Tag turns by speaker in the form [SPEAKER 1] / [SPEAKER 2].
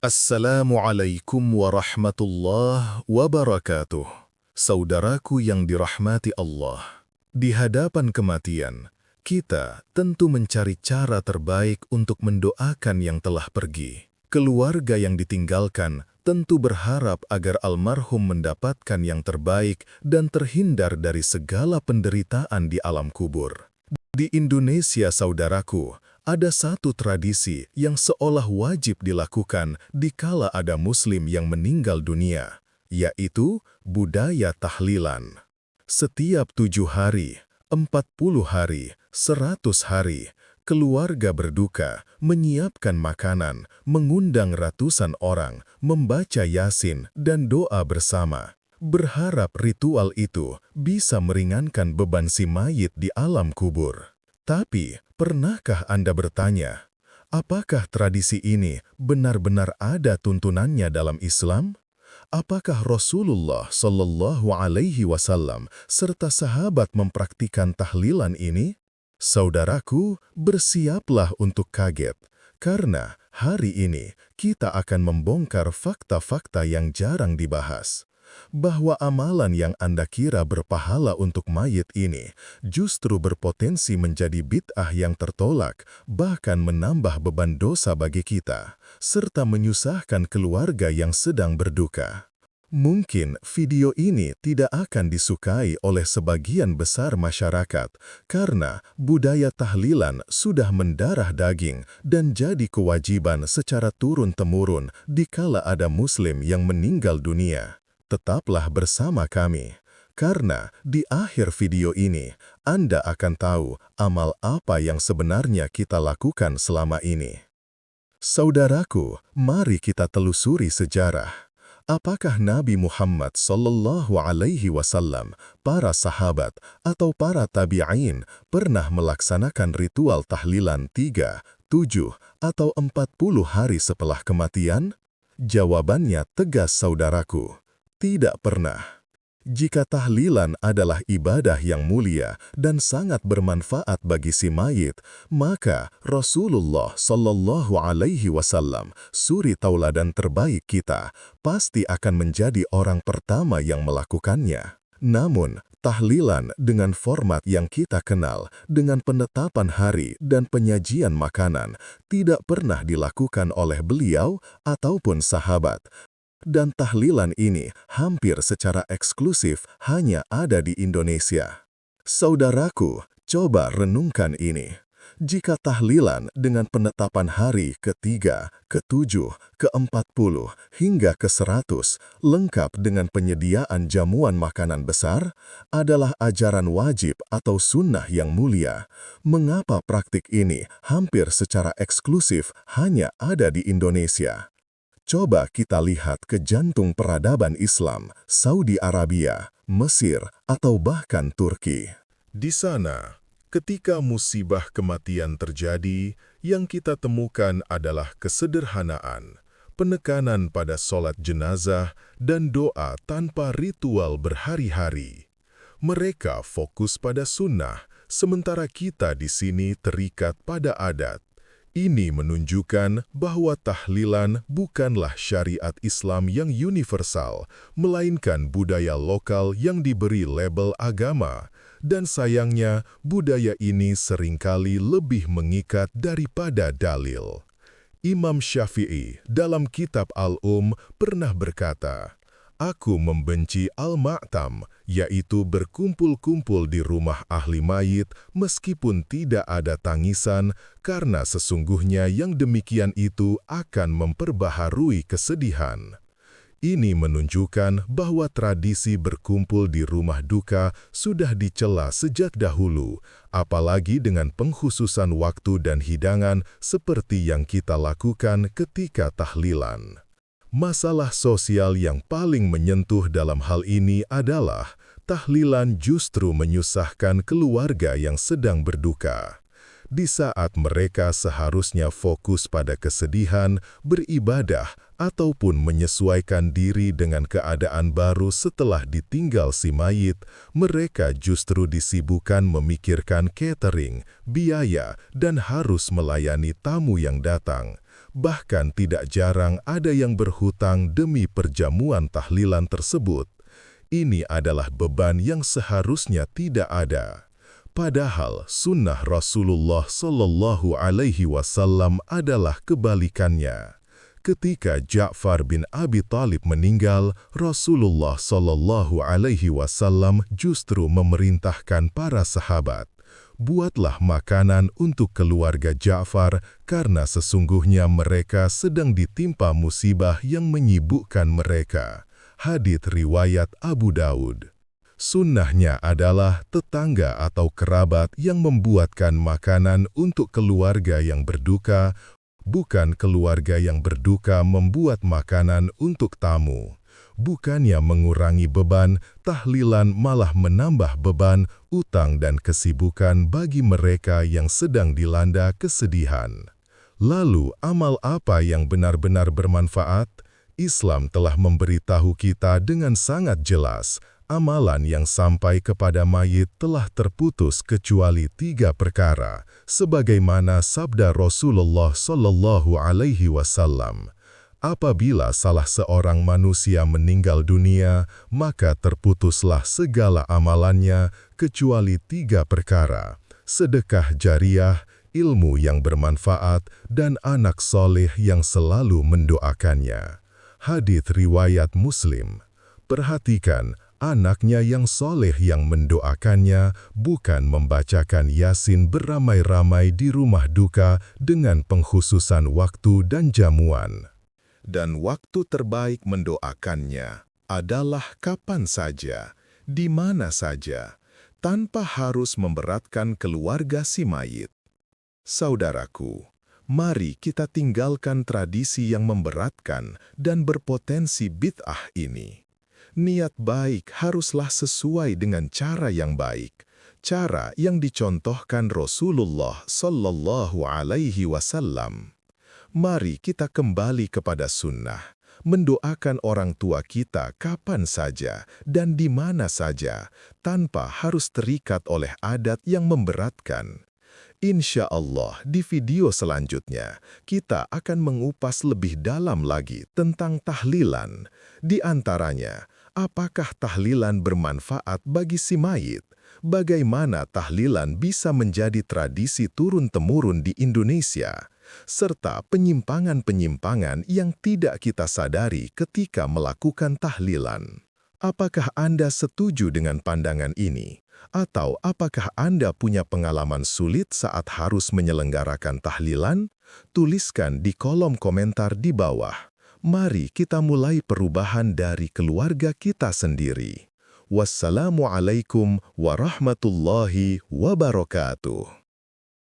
[SPEAKER 1] Assalamualaikum warahmatullahi wabarakatuh. Saudaraku yang dirahmati Allah, di hadapan kematian, kita tentu mencari cara terbaik untuk mendoakan yang telah pergi. Keluarga yang ditinggalkan tentu berharap agar almarhum mendapatkan yang terbaik dan terhindar dari segala penderitaan di alam kubur. Di Indonesia, saudaraku, ada satu tradisi yang seolah wajib dilakukan dikala ada Muslim yang meninggal dunia, yaitu budaya tahlilan. Setiap 7 hari, 40 hari, 100 hari, keluarga berduka, menyiapkan makanan, mengundang ratusan orang, membaca Yasin dan doa bersama. Berharap ritual itu bisa meringankan beban si mayit di alam kubur. Tapi, pernahkah Anda bertanya, apakah tradisi ini benar-benar ada tuntunannya dalam Islam? Apakah Rasulullah Shallallahu Alaihi Wasallam serta sahabat mempraktikkan tahlilan ini? Saudaraku, bersiaplah untuk kaget, karena hari ini kita akan membongkar fakta-fakta yang jarang dibahas. Bahwa amalan yang Anda kira berpahala untuk mayit ini justru berpotensi menjadi bid'ah yang tertolak, bahkan menambah beban dosa bagi kita, serta menyusahkan keluarga yang sedang berduka. Mungkin video ini tidak akan disukai oleh sebagian besar masyarakat karena budaya tahlilan sudah mendarah daging dan jadi kewajiban secara turun-temurun dikala ada Muslim yang meninggal dunia. Tetaplah bersama kami, karena di akhir video ini Anda akan tahu amal apa yang sebenarnya kita lakukan selama ini. Saudaraku, mari kita telusuri sejarah. Apakah Nabi Muhammad Sallallahu Alaihi Wasallam, para sahabat, atau para tabi'in pernah melaksanakan ritual tahlilan 3, 7, atau 40 hari setelah kematian? Jawabannya tegas, saudaraku. Tidak pernah. Jika tahlilan adalah ibadah yang mulia dan sangat bermanfaat bagi si mayit, maka Rasulullah Shallallahu Alaihi Wasallam, suri tauladan terbaik kita, pasti akan menjadi orang pertama yang melakukannya. Namun, tahlilan dengan format yang kita kenal, dengan penetapan hari dan penyajian makanan, tidak pernah dilakukan oleh beliau ataupun sahabat. Dan tahlilan ini hampir secara eksklusif hanya ada di Indonesia. Saudaraku, coba renungkan ini. Jika tahlilan dengan penetapan hari ke-3, ke-7, ke-40, hingga ke-100, lengkap dengan penyediaan jamuan makanan besar, adalah ajaran wajib atau sunnah yang mulia, mengapa praktik ini hampir secara eksklusif hanya ada di Indonesia? Coba kita lihat ke jantung peradaban Islam, Saudi Arabia, Mesir, atau bahkan Turki. Di sana, ketika musibah kematian terjadi, yang kita temukan adalah kesederhanaan, penekanan pada sholat jenazah, dan doa tanpa ritual berhari-hari. Mereka fokus pada sunnah, sementara kita di sini terikat pada adat. Ini menunjukkan bahwa tahlilan bukanlah syariat Islam yang universal, melainkan budaya lokal yang diberi label agama. Dan sayangnya, budaya ini seringkali lebih mengikat daripada dalil. Imam Syafi'i dalam kitab pernah berkata, "Aku membenci al-ma'tam, yaitu berkumpul-kumpul di rumah ahli mayit meskipun tidak ada tangisan, karena sesungguhnya yang demikian itu akan memperbaharui kesedihan." Ini menunjukkan bahwa tradisi berkumpul di rumah duka sudah dicela sejak dahulu, apalagi dengan pengkhususan waktu dan hidangan seperti yang kita lakukan ketika tahlilan. Masalah sosial yang paling menyentuh dalam hal ini adalah tahlilan justru menyusahkan keluarga yang sedang berduka. Di saat mereka seharusnya fokus pada kesedihan, beribadah, ataupun menyesuaikan diri dengan keadaan baru setelah ditinggal si mayit, mereka justru disibukkan memikirkan catering, biaya, dan harus melayani tamu yang datang. Bahkan tidak jarang ada yang berhutang demi perjamuan tahlilan tersebut. Ini adalah beban yang seharusnya tidak ada. Padahal sunnah Rasulullah Shallallahu Alaihi Wasallam adalah kebalikannya. Ketika Ja'far bin Abi Thalib meninggal, Rasulullah Shallallahu Alaihi Wasallam justru memerintahkan para sahabat, buatlah makanan untuk keluarga Ja'far karena sesungguhnya mereka sedang ditimpa musibah yang menyibukkan mereka. Hadits riwayat Abu Daud. Sunnahnya adalah tetangga atau kerabat yang membuatkan makanan untuk keluarga yang berduka, bukan keluarga yang berduka membuat makanan untuk tamu. Bukannya mengurangi beban, tahlilan malah menambah beban, utang dan kesibukan bagi mereka yang sedang dilanda kesedihan. Lalu, amal apa yang benar-benar bermanfaat? Islam telah memberitahu kita dengan sangat jelas, amalan yang sampai kepada mayit telah terputus kecuali 3 perkara, sebagaimana sabda Rasulullah Shallallahu Alaihi Wasallam. Apabila salah seorang manusia meninggal dunia, maka terputuslah segala amalannya kecuali 3 perkara, sedekah jariah, ilmu yang bermanfaat, dan anak soleh yang selalu mendoakannya. Hadits riwayat Muslim. Perhatikan, anaknya yang soleh yang mendoakannya, bukan membacakan Yasin beramai-ramai di rumah duka dengan pengkhususan waktu dan jamuan. Dan waktu terbaik mendoakannya adalah kapan saja, di mana saja, tanpa harus memberatkan keluarga si mayit. Saudaraku, mari kita tinggalkan tradisi yang memberatkan dan berpotensi bid'ah ini. Niat baik haruslah sesuai dengan cara yang baik, cara yang dicontohkan Rasulullah Shallallahu Alaihi Wasallam. Mari kita kembali kepada sunnah, mendoakan orang tua kita kapan saja dan di mana saja, tanpa harus terikat oleh adat yang memberatkan. Insya Allah di video selanjutnya, kita akan mengupas lebih dalam lagi tentang tahlilan. Di antaranya, apakah tahlilan bermanfaat bagi si mayit? Bagaimana tahlilan bisa menjadi tradisi turun-temurun di Indonesia? Serta penyimpangan-penyimpangan yang tidak kita sadari ketika melakukan tahlilan. Apakah Anda setuju dengan pandangan ini? Atau apakah Anda punya pengalaman sulit saat harus menyelenggarakan tahlilan? Tuliskan di kolom komentar di bawah. Mari kita mulai perubahan dari keluarga kita sendiri. Wassalamualaikum warahmatullahi wabarakatuh.